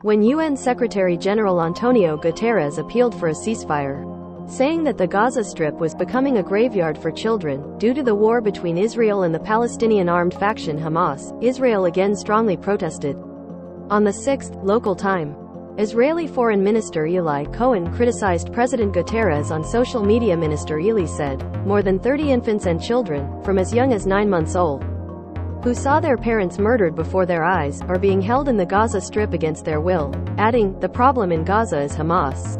when UN Secretary-General António Guterres appealed for a ceasefire, saying that the Gaza Strip was becoming a graveyard for children due to the war between Israel and the Palestinian armed faction Hamas. Israel again strongly protested. On the 6th, local time, Israeli Foreign Minister Eli Cohen criticized President Guterres on social media. Minister Eli said, more than 30 infants and children, from as young as 9 months old, who saw their parents murdered before their eyes, are being held in the Gaza Strip against their will, adding, the problem in Gaza is Hamas,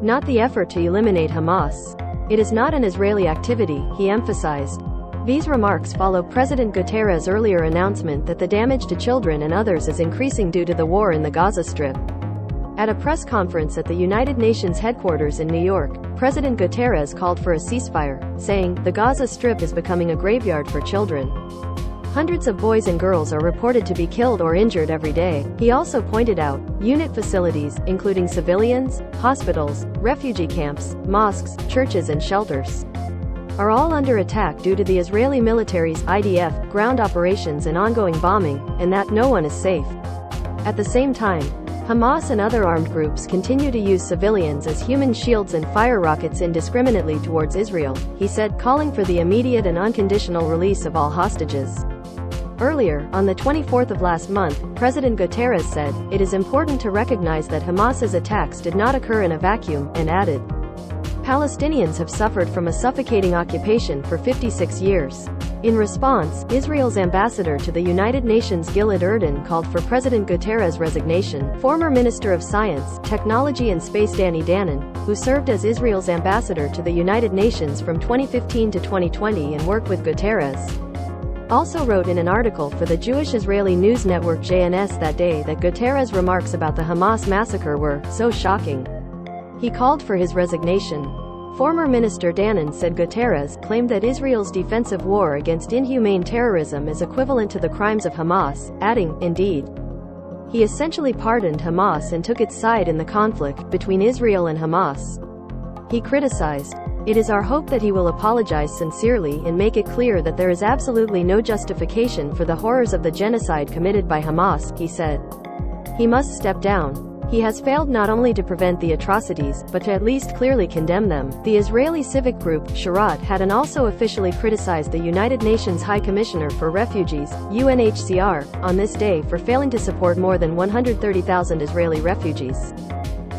not the effort to eliminate Hamas. It is not an Israeli activity, he emphasized. These remarks follow President Guterres' earlier announcement that the damage to children and others is increasing due to the war in the Gaza Strip. At a press conference at the United Nations headquarters in New York, President Guterres called for a ceasefire, saying, the Gaza Strip is becoming a graveyard for children. Hundreds of boys and girls are reported to be killed or injured every day. He also pointed out, unit facilities, including civilians, hospitals, refugee camps, mosques, churches and shelters, are all under attack due to the Israeli military's IDF ground operations and ongoing bombing, and that no one is safe. At the same time, Hamas and other armed groups continue to use civilians as human shields and fire rockets indiscriminately towards Israel, he said, calling for the immediate and unconditional release of all hostages. Earlier, on the 24th of last month, President Guterres said, it is important to recognize that Hamas's attacks did not occur in a vacuum, and added, Palestinians have suffered from a suffocating occupation for 56 years. In response, Israel's ambassador to the United Nations Gilad Erdan called for President Guterres' resignation. Former Minister of Science, Technology and Space Danny Danon, who served as Israel's ambassador to the United Nations from 2015 to 2020 and worked with Guterres, also wrote in an article for the Jewish-Israeli news network JNS that day that Guterres' remarks about the Hamas massacre were so shocking. He called for his resignation. Former Minister Danon said Guterres claimed that Israel's defensive war against inhumane terrorism is equivalent to the crimes of Hamas, adding, indeed, he essentially pardoned Hamas and took its side in the conflict between Israel and Hamas. He criticized, it is our hope that he will apologize sincerely and make it clear that there is absolutely no justification for the horrors of the genocide committed by Hamas, he said. He must step down. He has failed not only to prevent the atrocities, but to at least clearly condemn them. The Israeli civic group, Sharot, had also officially criticized the United Nations High Commissioner for Refugees, UNHCR, on this day for failing to support more than 130,000 Israeli refugees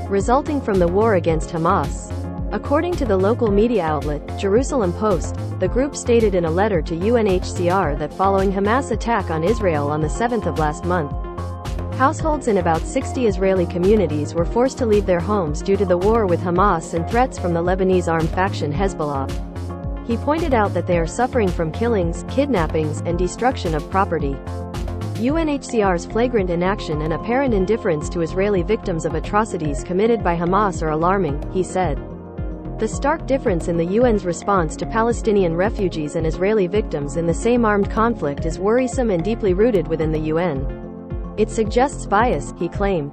resulting from the war against Hamas. According to the local media outlet, Jerusalem Post, the group stated in a letter to UNHCR that following Hamas' attack on Israel on the 7th of last month, households in about 60 Israeli communities were forced to leave their homes due to the war with Hamas and threats from the Lebanese armed faction Hezbollah. He pointed out that they are suffering from killings, kidnappings, and destruction of property. UNHCR's flagrant inaction and apparent indifference to Israeli victims of atrocities committed by Hamas are alarming, he said. The stark difference in the UN's response to Palestinian refugees and Israeli victims in the same armed conflict is worrisome and deeply rooted within the UN. It suggests bias, he claimed.